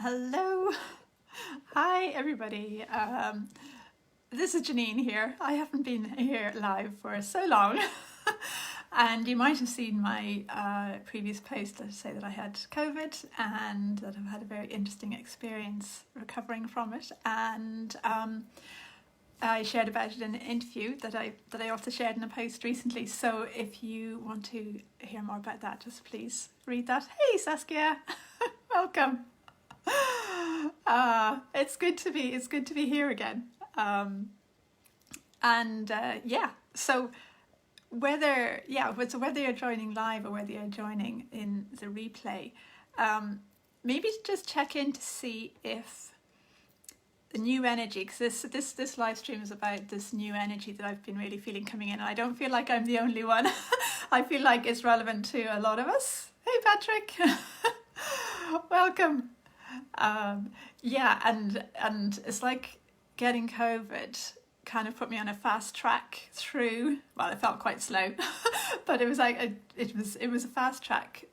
Hello. Hi, everybody. This is Janine here. I haven't been here live for so long. And you might have seen my previous post that say that I had COVID and that I've had a very interesting experience recovering from it. And I shared about it in an interview that I also shared in a post recently. So if you want to hear more about that, just please read that. Hey, Saskia, welcome. It's good to be here again. So whether you're joining live or whether you're joining in the replay, maybe just check in to see if the new energy, because this live stream is about this new energy that I've been really feeling coming in, and I don't feel like I'm the only one. I feel like it's relevant to a lot of us. Hey, Patrick. Welcome. And it's like getting COVID kind of put me on a fast track through. Well, it felt quite slow, but it was like it was a fast track,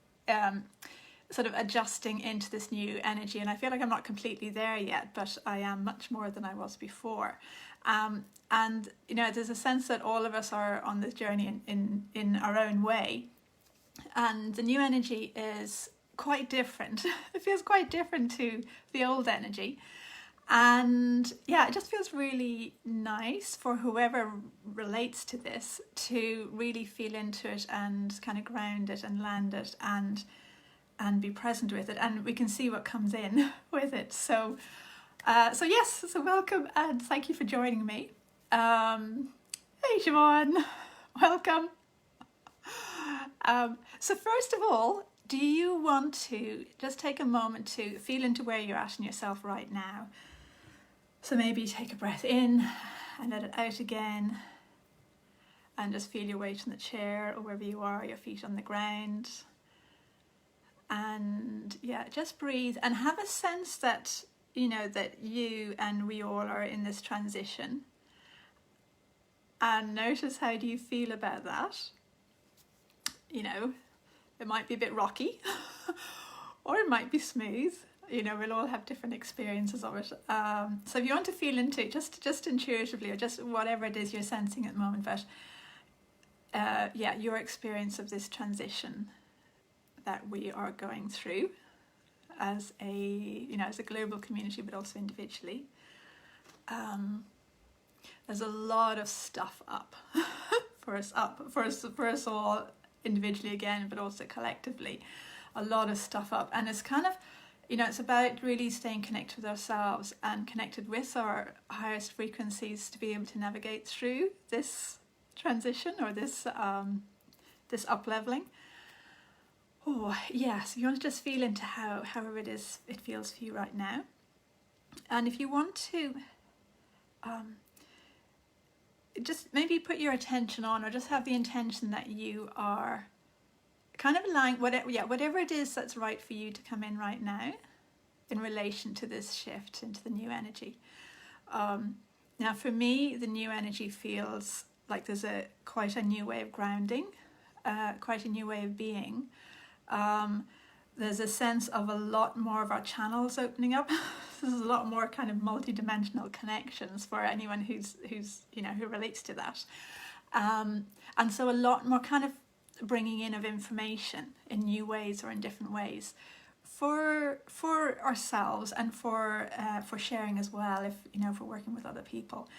sort of adjusting into this new energy. And I feel like I'm not completely there yet, but I am much more than I was before. And you know, there's a sense that all of us are on this journey in our own way, and the new energy is quite different. It feels quite different to the old energy, and yeah, it just feels really nice for whoever relates to this to really feel into it and kind of ground it and land it and be present with it, and we can see what comes in with it. So welcome and thank you for joining me. Hey Siobhan, welcome. So first of all, do you want to just take a moment to feel into where you're at in yourself right now? So maybe take a breath in and let it out again, and just feel your weight in the chair or wherever you are, your feet on the ground. And yeah, just breathe and have a sense that, you know, that you and we all are in this transition. And notice, how do you feel about that? You know, it might be a bit rocky or it might be smooth. You know, we'll all have different experiences of it. So if you want to feel into it, just intuitively, or just whatever it is you're sensing at the moment, but your experience of this transition that we are going through as a global community, but also individually. There's a lot of stuff up for us all individually again, but also collectively, a lot of stuff up. And it's kind of, you know, it's about really staying connected with ourselves and connected with our highest frequencies to be able to navigate through this transition or this up leveling. Oh yes, you want to just feel into however it feels for you right now. And if you want to just maybe put your attention on, or just have the intention that you are kind of allowing whatever it is that's right for you to come in right now in relation to this shift into the new energy. Now for me, the new energy feels like there's quite a new way of grounding, quite a new way of being. There's a sense of a lot more of our channels opening up. There's a lot more kind of multi-dimensional connections for anyone who relates to that. And so a lot more kind of bringing in of information in new ways or in different ways for ourselves, and for sharing as well, if we're working with other people.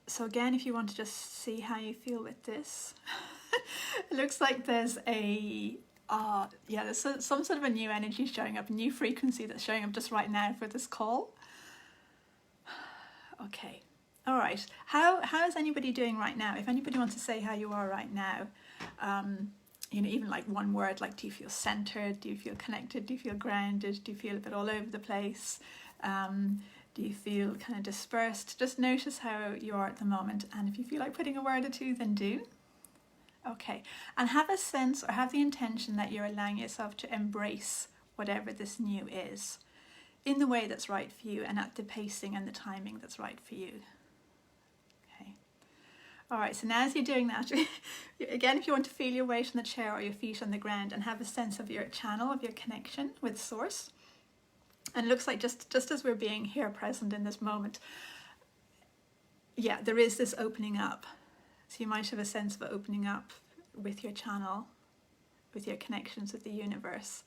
So again, if you want to just see how you feel with this. It looks like there's there's some sort of a new energy showing up, a new frequency that's showing up just right now for this call. Okay, all right. How is anybody doing right now? If anybody wants to say how you are right now, even like one word, like do you feel centered? Do you feel connected? Do you feel grounded? Do you feel a bit all over the place? Do you feel kind of dispersed? Just notice how you are at the moment, and if you feel like putting a word or two, then do. Okay, and have a sense or have the intention that you're allowing yourself to embrace whatever this new is in the way that's right for you and at the pacing and the timing that's right for you. Okay, All right, so now as you're doing that, again, if you want to feel your weight on the chair or your feet on the ground and have a sense of your channel, of your connection with Source, and it looks like just as we're being here present in this moment, yeah, there is this opening up. So you might have a sense of opening up with your channel, with your connections with the universe.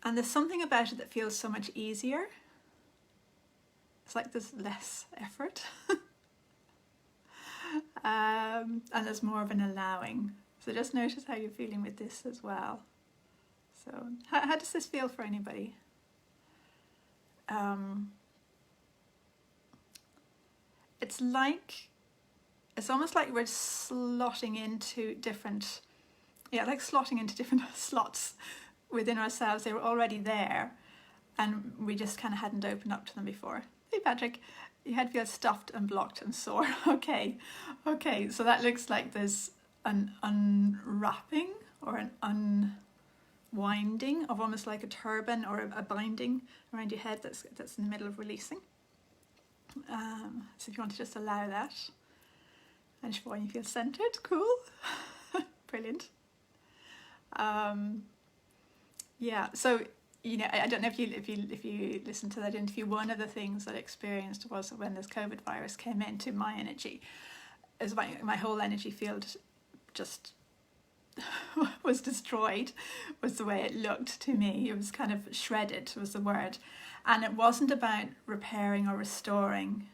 And there's something about it that feels so much easier. It's like there's less effort. And there's more of an allowing. So just notice how you're feeling with this as well. So how does this feel for anybody? It's almost like we're slotting into different, like slotting into different slots within ourselves. They were already there and we just kind of hadn't opened up to them before. Hey Patrick, your head feels stuffed and blocked and sore. Okay, so that looks like there's an unwrapping or an unwinding of almost like a turban or a binding around your head that's in the middle of releasing. So if you want to just allow that, and when you feel centered, cool, brilliant. Yeah, so I don't know if you listened to that interview. One of the things that I experienced was when this COVID virus came into my energy, is my whole energy field just was destroyed, was the way it looked to me. It was kind of shredded was the word, and it wasn't about repairing or restoring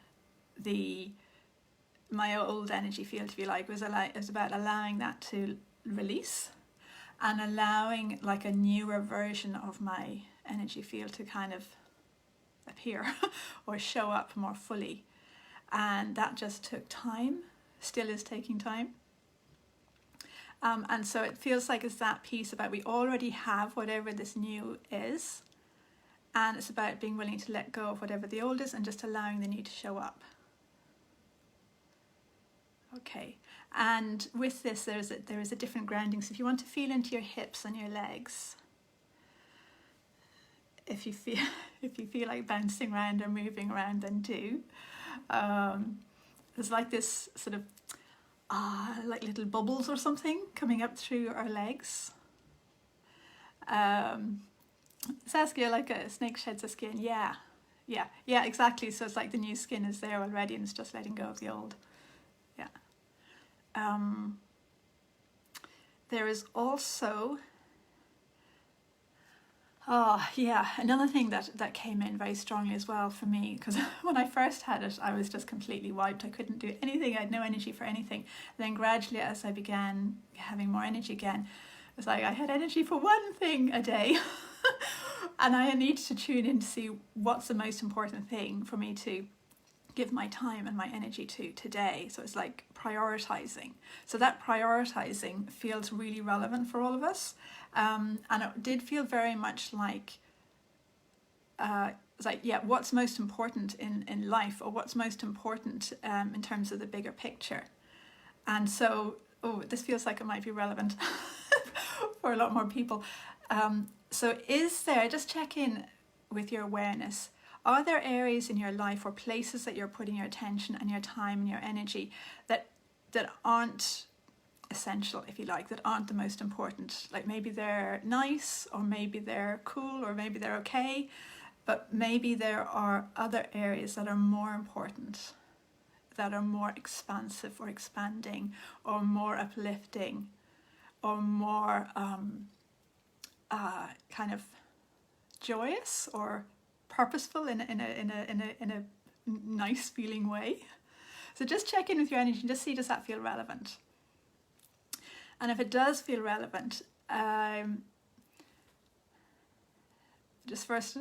my old energy field, if you like. It was about allowing that to release and allowing like a newer version of my energy field to kind of appear or show up more fully. And that just took time, still is taking time. And so it feels like it's that piece about we already have whatever this new is, and it's about being willing to let go of whatever the old is and just allowing the new to show up. Okay, and with this there is a different grounding. So if you want to feel into your hips and your legs, if you feel like bouncing around or moving around, then do. There's like this sort of like little bubbles or something coming up through our legs. Saskia, like a snake sheds a skin. Yeah, exactly. So it's like the new skin is there already and it's just letting go of the old. Yeah. There is also another thing that came in very strongly as well for me, because when I first had it, I was just completely wiped. I couldn't do anything. I had no energy for anything. And then gradually, as I began having more energy again, it was like I had energy for one thing a day. And I needed to tune in to see what's the most important thing for me to give my time and my energy to today. So it's like prioritizing. So that prioritizing feels really relevant for all of us. And it did feel very much like, it's like, what's most important in life, or what's most important in terms of the bigger picture. And so, this feels like it might be relevant for a lot more people. So just check in with your awareness. Are there areas in your life or places that you're putting your attention and your time and your energy that aren't essential, if you like, that aren't the most important? Like maybe they're nice, or maybe they're cool, or maybe they're okay, but maybe there are other areas that are more important, that are more expansive or expanding, or more uplifting, or more kind of joyous or purposeful in a nice feeling way. So just check in with your energy and just see, does that feel relevant? And if it does feel relevant, just first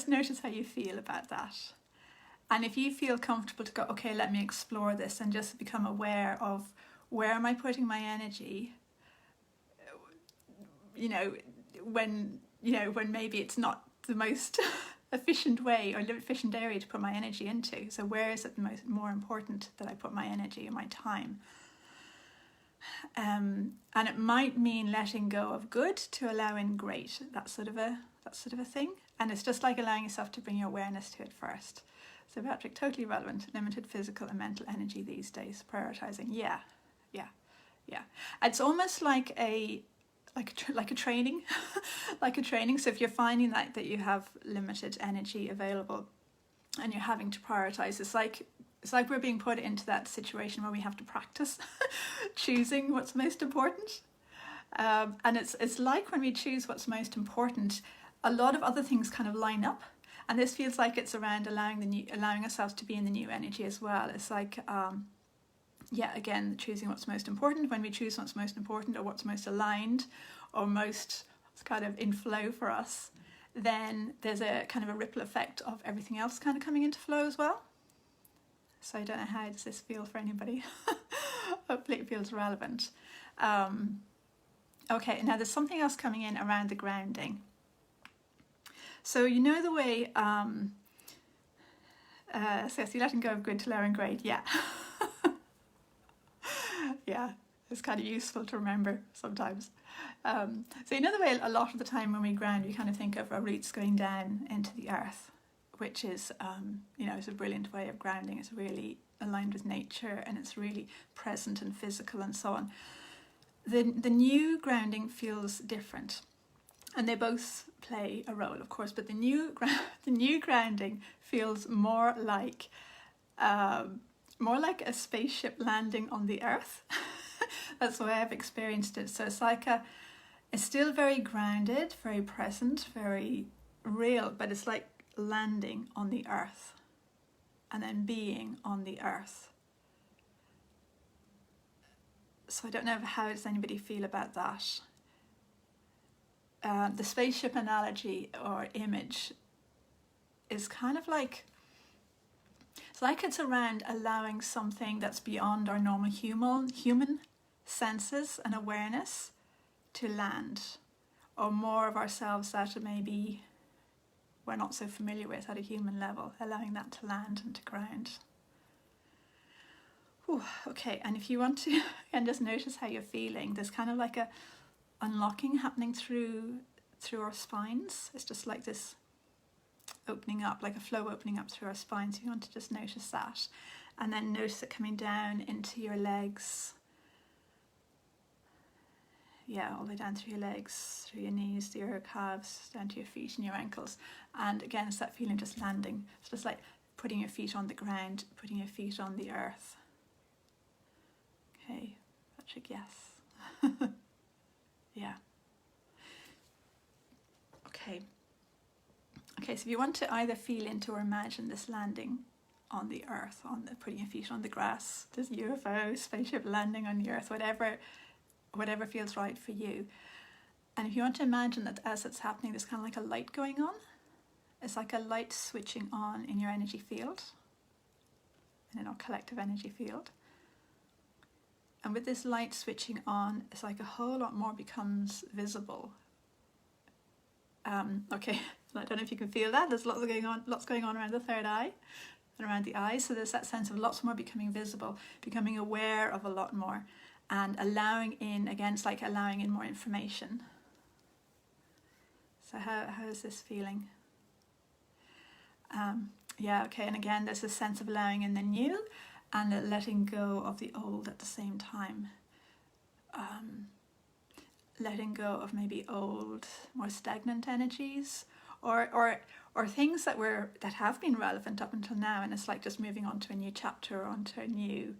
notice how you feel about that. And if you feel comfortable to go, okay, let me explore this, and just become aware of where am I putting my energy, when maybe it's not the most efficient way or efficient area to put my energy into. So where is it more important that I put my energy and my time? And it might mean letting go of good to allow in great, that sort of a thing. And it's just like allowing yourself to bring your awareness to it first. So Patrick, totally relevant. Limited physical and mental energy these days. Prioritizing. Yeah. It's almost like a training, like a training. So if you're finding that you have limited energy available and you're having to prioritize, it's like we're being put into that situation where we have to practice choosing what's most important. And it's like when we choose what's most important, a lot of other things kind of line up. And this feels like it's around allowing ourselves to be in the new energy as well. It's like, again, choosing what's most important. When we choose what's most important or what's most aligned or most kind of in flow for us, then there's a kind of a ripple effect of everything else kind of coming into flow as well. So I don't know, how does this feel for anybody? Hopefully it feels relevant. Okay, now there's something else coming in around the grounding. So you know the way, so you're letting go of grid to lower in grade, yeah. Yeah, it's kind of useful to remember sometimes. So you know the way a lot of the time when we ground, we kind of think of our roots going down into the earth, which is, it's a brilliant way of grounding. It's really aligned with nature and it's really present and physical and so on. The new grounding feels different. And they both play a role, of course, but the new grounding feels more like a spaceship landing on the earth. That's the way I've experienced it. So it's still very grounded, very present, very real, but it's like landing on the earth and then being on the earth. So I don't know how does anybody feel about that. The spaceship analogy or image is kind of like, it's around allowing something that's beyond our normal human senses and awareness to land, or more of ourselves that maybe we're not so familiar with at a human level, allowing that to land and to ground. Whew, okay, and if you want to, and just notice how you're feeling, there's kind of like a unlocking happening through our spines. It's just like this opening up, like a flow opening up through our spines. You want to just notice that, and then notice it coming down into your legs. Yeah, all the way down through your legs, through your knees, through your calves, down to your feet and your ankles. And again, it's that feeling just landing. It's just like putting your feet on the ground, putting your feet on the earth. Okay, Patrick, yes. Yeah. Okay, so if you want to either feel into or imagine this landing on the earth, putting your feet on the grass, this UFO, spaceship landing on the earth, whatever feels right for you. And if you want to imagine that as it's happening, there's kind of like a light going on. It's like a light switching on in your energy field, and in our collective energy field. And with this light switching on, it's like a whole lot more becomes visible. Okay, I don't know if you can feel that. There's lots going on around the third eye and around the eyes. So there's that sense of lots more becoming visible, becoming aware of a lot more, and allowing in, again, it's like allowing in more information. So how is this feeling? Yeah, okay, and again, there's this sense of allowing in the new and letting go of the old at the same time. Letting go of maybe old, more stagnant energies, or things that have been relevant up until now, and it's like just moving on to a new chapter or onto a new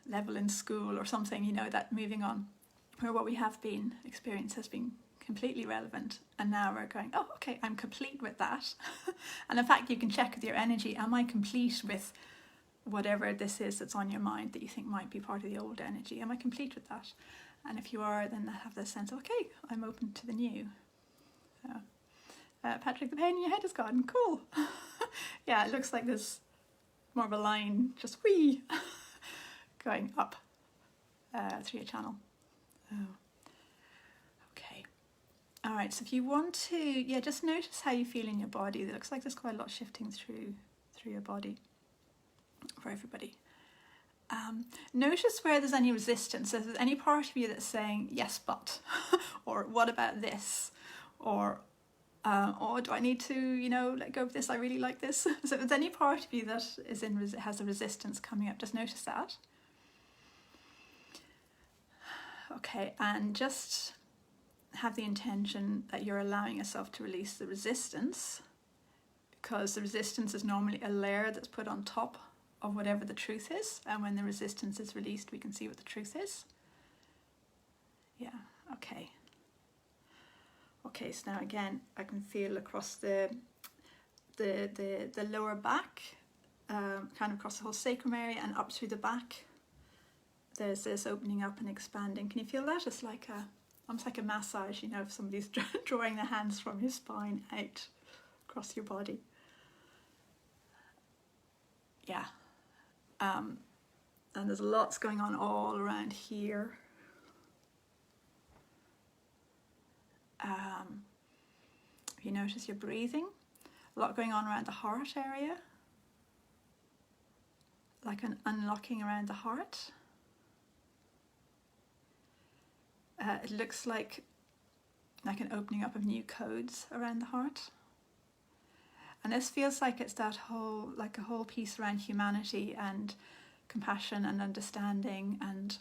level in school or something, that moving on, where what we have been experienced has been completely relevant, and now we're going, oh, okay, I'm complete with that. And in fact, you can check with your energy, am I complete with whatever this is that's on your mind that you think might be part of the old energy? Am I complete with that? And if you are, then have this sense of, okay, I'm open to the new. So, Patrick, the pain in your head is gone. Cool. Yeah, it looks like there's more of a line, just whee, going up through your channel. Oh. Okay. All right, so if you want to, just notice how you feel in your body. It looks like there's quite a lot shifting through your body for everybody. Notice where there's any resistance. If there's any part of you that's saying, yes, but, or what about this, or or do I need to, let go of this? I really like this. So if there's any part of you that has a resistance coming up, just notice that. Okay, and just have the intention that you're allowing yourself to release the resistance, because the resistance is normally a layer that's put on top of whatever the truth is, and when the resistance is released, we can see what the truth is. Yeah, okay. Okay, so now again, I can feel across the lower back, kind of across the whole sacrum area and up through the back. There's this opening up and expanding. Can you feel that? It's like almost like a massage, if somebody's drawing their hands from your spine out across your body. Yeah. And there's lots going on all around here. You notice your breathing, a lot going on around the heart area, like an unlocking around the heart. It looks like an opening up of new codes around the heart. And this feels like it's that whole, like a whole piece around humanity and compassion and understanding and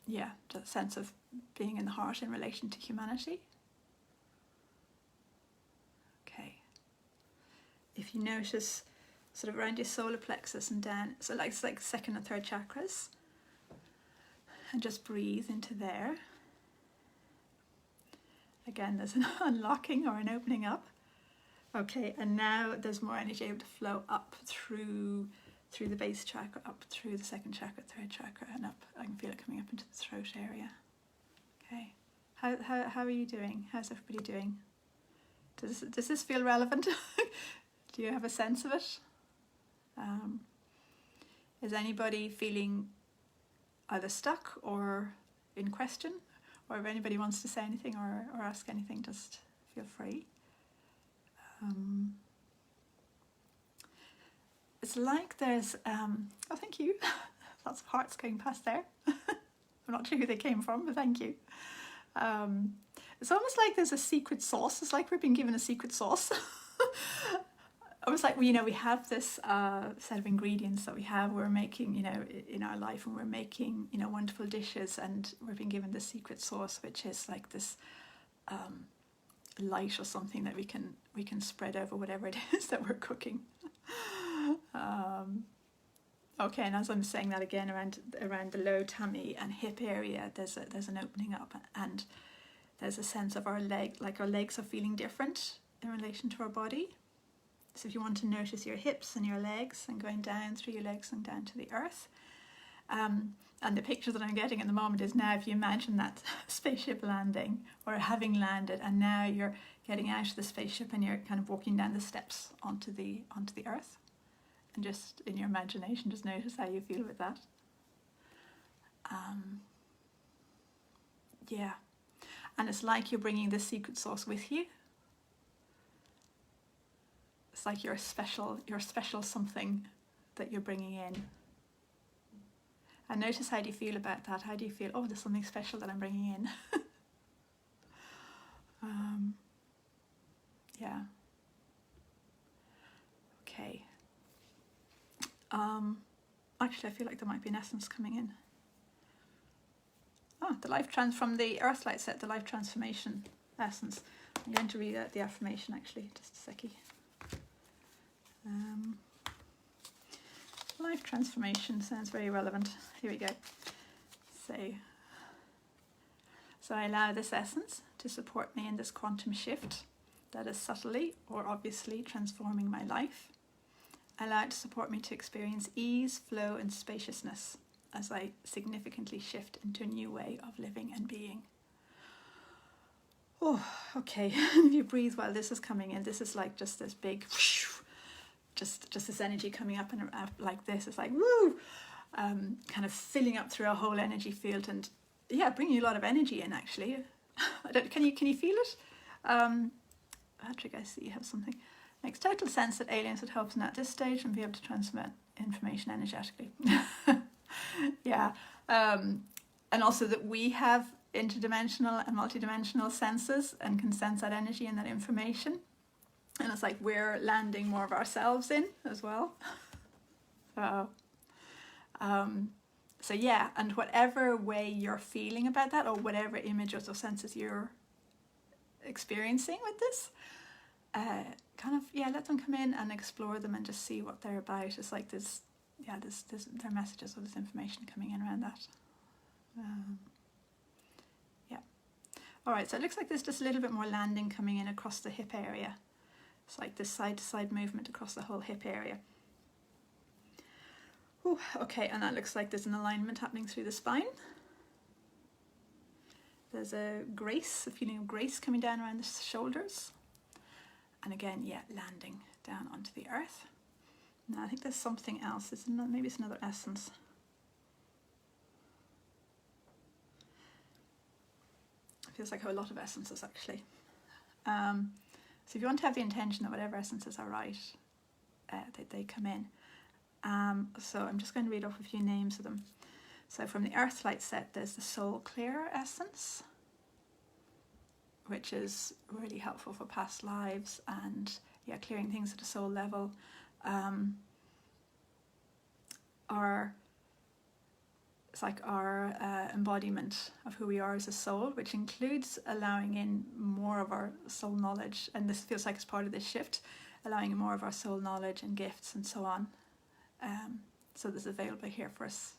the sense of being in the heart in relation to humanity. Okay. If you notice sort of around your solar plexus and down, so it's like second and third chakras, and just breathe into there. Again, there's an unlocking or an opening up. Okay, and now there's more energy able to flow up through the base chakra, up through the second chakra, third chakra, and up. I can feel it coming up into the throat area. Okay, how are you doing? How's everybody doing? Does this feel relevant? Do you have a sense of it? Is anybody feeling either stuck or in question? Or if anybody wants to say anything or ask anything, just feel free. It's like there's, oh, thank you. Lots of hearts going past there. I'm not sure who they came from, but thank you. It's almost like there's a secret sauce. It's like we've been given a secret sauce. Almost like, we have this set of ingredients that we're making, in our life, and we're making, wonderful dishes, and we've been given the secret sauce, which is like this light or something that we can spread over whatever it is that we're cooking. Okay, and as I'm saying that again, around the low tummy and hip area, there's an opening up, and there's a sense of our legs are feeling different in relation to our body. So if you want to notice your hips and your legs and going down through your legs and down to the earth. And the picture that I'm getting at the moment is, now if you imagine that spaceship landing or having landed, and now you're getting out of the spaceship and you're kind of walking down the steps onto the earth. And just in your imagination, just notice how you feel with that. Yeah. And it's like you're bringing this secret sauce with you. It's like your special something that you're bringing in. And notice, how do you feel about that? How do you feel, oh, there's something special that I'm bringing in? Yeah. Okay. Actually, I feel like there might be an essence coming in. Oh, from the Earthlight set, the life transformation essence. I'm going to read out the affirmation, actually, just a seckie. Life transformation sounds very relevant. Here we go. So I allow this essence to support me in this quantum shift that is subtly or obviously transforming my life. I allow it to support me to experience ease, flow, and spaciousness as I significantly shift into a new way of living and being. Oh, okay. If you breathe while this is coming in, this is like just this big, just this energy coming up and like this. It's like, woo, kind of filling up through our whole energy field, and yeah, bringing a lot of energy in, actually. Can you feel it? Patrick, I see you have something. Makes total sense that aliens would help us at this stage and be able to transmit information energetically. Yeah. And also that we have interdimensional and multidimensional senses and can sense that energy and that information. And it's like we're landing more of ourselves in as well. So yeah, and whatever way you're feeling about that, or whatever images or senses you're experiencing with this, let them come in and explore them and just see what they're about. It's like there are messages or there's information coming in around that. All right, so it looks like there's just a little bit more landing coming in across the hip area. It's like this side-to-side movement across the whole hip area. Ooh, okay, and that looks like there's an alignment happening through the spine. There's a feeling of grace coming down around the shoulders. And again, landing down onto the earth. Now I think there's something else. Maybe it's another essence. It feels like a lot of essences actually. So if you want to have the intention that whatever essences are right, they come in. So I'm just going to read off a few names of them. So from the Earth Light set, there's the Soul Clear essence, which is really helpful for past lives and clearing things at a soul level. It's like our embodiment of who we are as a soul, which includes allowing in more of our soul knowledge, and this feels like it's part of this shift, allowing in more of our soul knowledge and gifts and so on. So this is available here for us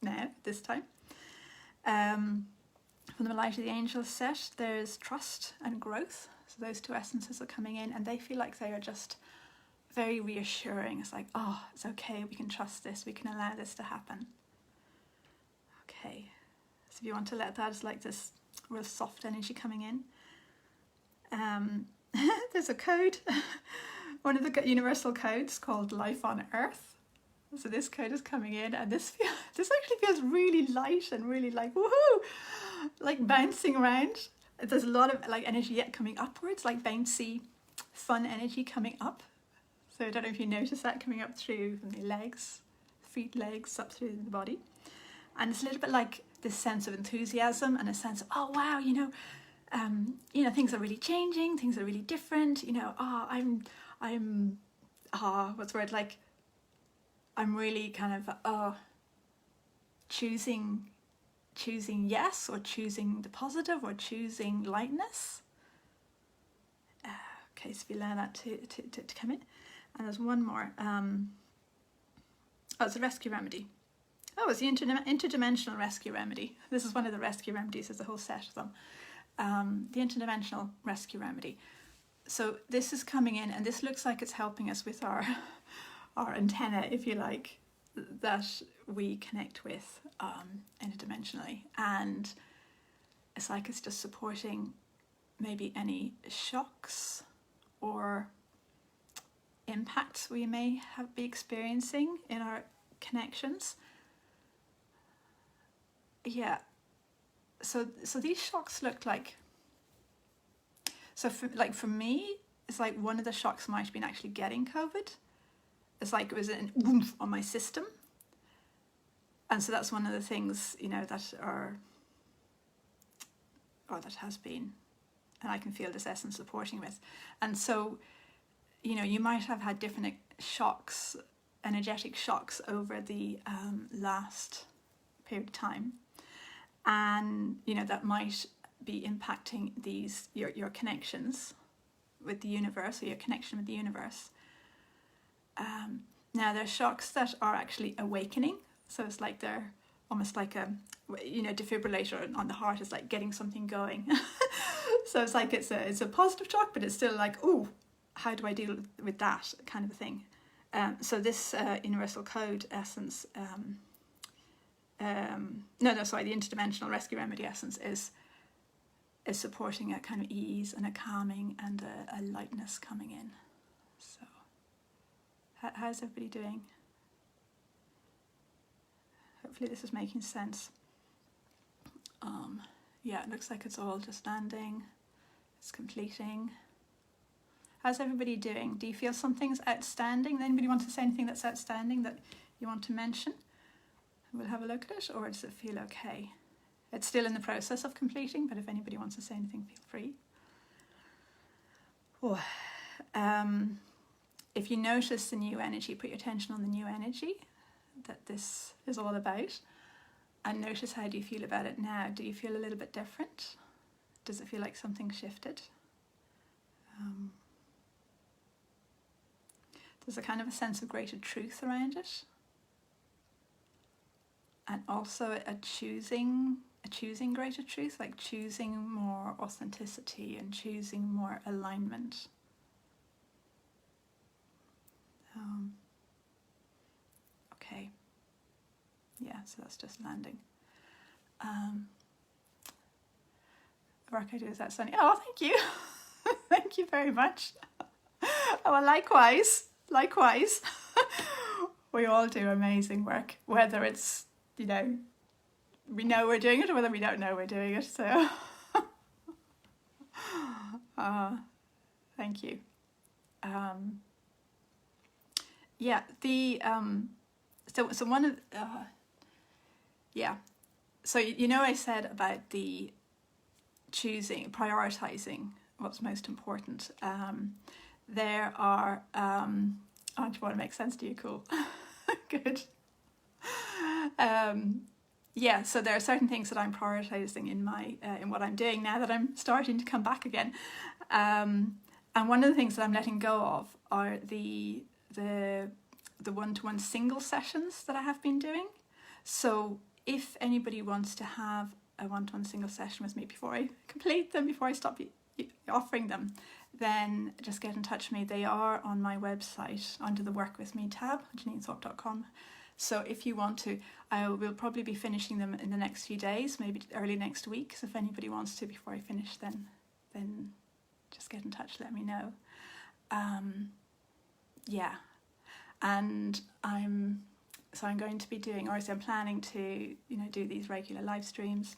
now, this time. From the Light of the Angels set, there's trust and growth. So those two essences are coming in, and they feel like they are just very reassuring. It's like, oh, it's okay, we can trust this, we can allow this to happen. Okay, so if you want to let that, it's like this real soft energy coming in. There's a code, one of the universal codes called Life on Earth. So this code is coming in, and this actually feels really light and really like woohoo, like bouncing around. There's a lot of like energy yet coming upwards, like bouncy, fun energy coming up. So I don't know if you notice that coming up through from the legs, feet, legs, up through the body. And it's a little bit like this sense of enthusiasm and a sense of, oh wow, things are really changing, things are really different. I'm really kind of choosing yes, or choosing the positive, or choosing lightness. Okay, so if you allow that to come in. And there's one more. It's a rescue remedy. Oh, it's the interdimensional rescue remedy. This is one of the rescue remedies. There's a whole set of them. The interdimensional rescue remedy. So this is coming in, and this looks like it's helping us with our antenna, if you like, that we connect with interdimensionally. And it's like it's just supporting maybe any shocks or impacts we may be experiencing in our connections. Yeah, so these shocks look like, so for me, it's like one of the shocks might have been actually getting COVID. It's like it was an oomph on my system. And so that's one of the things, that has been, and I can feel this essence supporting with. And so, you might have had different shocks, energetic shocks over the last period of time. And, that might be impacting your connections with the universe, or your connection with the universe. Now, there are shocks that are actually awakening. So it's like they're almost like a, defibrillator on the heart is like getting something going. So it's like it's a positive shock, but it's still like, oh, how do I deal with that kind of a thing? So this universal code essence, the interdimensional rescue remedy essence is supporting a kind of ease and a calming and a lightness coming in. So how's everybody doing? Hopefully this is making sense. It looks like it's all just landing. It's completing. How's everybody doing? Do you feel something's outstanding? Anybody want to say anything that's outstanding that you want to mention? We'll have a look at it, or does it feel okay? it's still in the process of completing, but if anybody wants to say anything, feel free. Oh. If you notice the new energy, put your attention on the new energy that this is all about, and notice, how do you feel about it now? Do you feel a little bit different? Does it feel like something shifted? There's a kind of a sense of greater truth around it, and also a choosing greater truth, like choosing more authenticity and choosing more alignment. Okay, yeah, so that's just landing. The work I do is that sunny. Oh, thank you. Thank you very much. Oh, well, likewise. We all do amazing work, whether it's, we know we're doing it or whether we don't know we're doing it. So, thank you. Yeah, so one of so I said about the prioritizing what's most important. There are do you want to make sense to you? Cool. Good. So there are certain things that I'm prioritizing in my in what I'm doing now that I'm starting to come back again, and one of the things that I'm letting go of are the one-to-one single sessions that I have been doing. So if anybody wants to have a one-to-one single session with me before I complete them, before I stop offering them, then just get in touch with me. They are on my website under the Work With Me tab, JanineThorpe.com. So if you want to, I will probably be finishing them in the next few days, maybe early next week. So if anybody wants to before I finish, then just get in touch, let me know. And I'm going to be doing, or I'm planning to, do these regular live streams,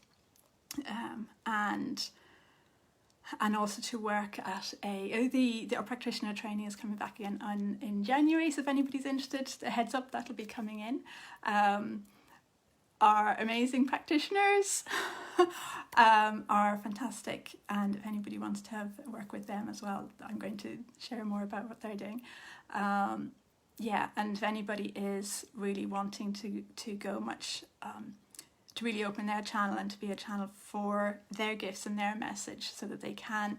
and also to work at our practitioner training is coming back again in January. So if anybody's interested, a heads up, that'll be coming in. Our amazing practitioners are fantastic, and if anybody wants to work with them as well, I'm going to share more about what they're doing. And if anybody is really wanting to go much, to really open their channel and to be a channel for their gifts and their message so that they can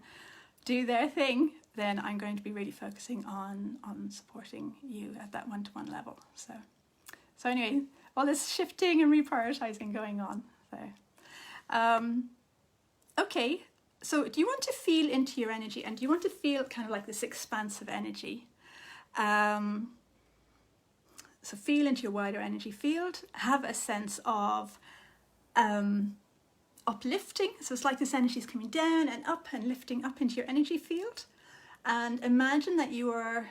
do their thing, then I'm going to be really focusing on supporting you at that one-to-one level. So anyway, all this shifting and reprioritizing going on. So, okay, so do you want to feel into your energy, and do you want to feel kind of like this expansive energy? So feel into your wider energy field, have a sense of uplifting. So it's like this energy is coming down and up and lifting up into your energy field. And imagine that you are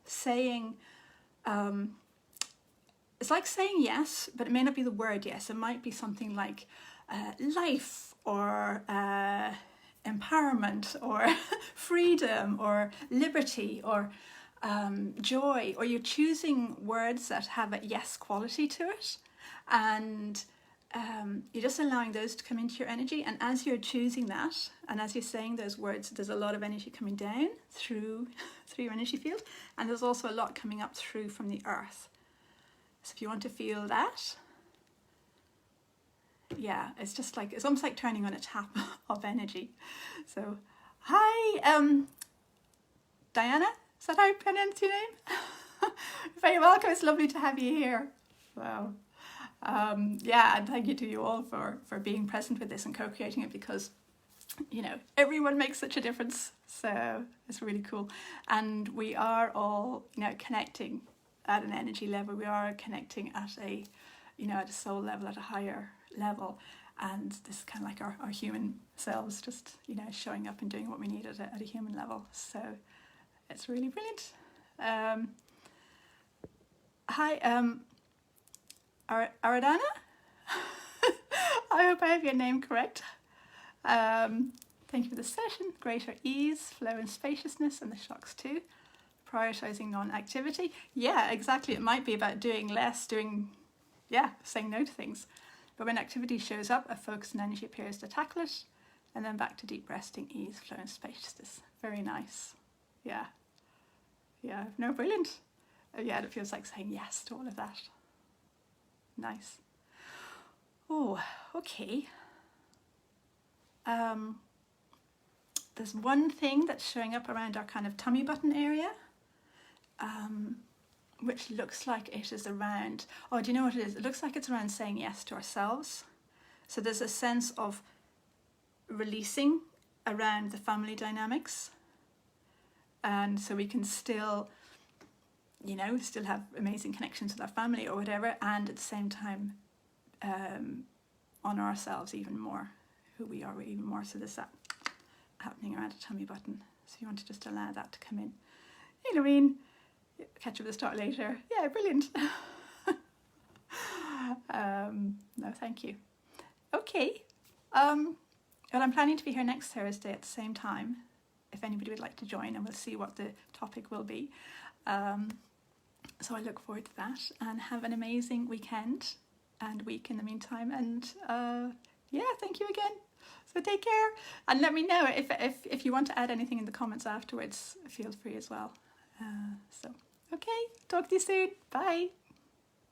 saying, it's like saying yes, but it may not be the word yes. It might be something like life, or empowerment, or freedom, or liberty, or joy, or you're choosing words that have a yes quality to it, and you're just allowing those to come into your energy. And as you're choosing that, and as you're saying those words, there's a lot of energy coming down through your energy field, and there's also a lot coming up through from the earth. So if you want to feel that, it's just like, it's almost like turning on a tap of energy. So hi, Diana, is that how you pronounce your name? Very welcome, it's lovely to have you here. Wow. And thank you to you all for being present with this and co-creating it, because everyone makes such a difference. So it's really cool, and we are all connecting at an energy level. We are connecting at a at a soul level, at a higher level, and this is kind of like our human selves just showing up and doing what we need at a human level. So it's really brilliant. Hi, Aradana. I hope I have your name correct. Thank you for the session. Greater ease, flow and spaciousness, and the shocks too. Prioritizing non-activity. Yeah, exactly. It might be about doing less, saying no to things. But when activity shows up, a focus and energy appears to tackle it, and then back to deep resting, ease, flow and spaciousness. Very nice. Yeah. Yeah, no, brilliant. Yeah, it feels like saying yes to all of that. Nice. Oh, okay. There's one thing that's showing up around our kind of tummy button area, which looks like it is around, oh, do you know what it is? It looks like it's around saying yes to ourselves. So there's a sense of releasing around the family dynamics. And so we can still, you know, still have amazing connections with our family or whatever, and at the same time honour ourselves even more, who we are even more. So there's that happening around a tummy button. So you want to just allow that to come in. You know what I mean? Catch up with the start later. Yeah, brilliant. No, thank you. Okay. Well, I'm planning to be here next Thursday at the same time, if anybody would like to join, and we'll see what the topic will be. So I look forward to that, and have an amazing weekend and week in the meantime. And yeah, thank you again. So take care, and let me know if you want to add anything in the comments afterwards. Feel free as well. So okay, talk to you soon. Bye.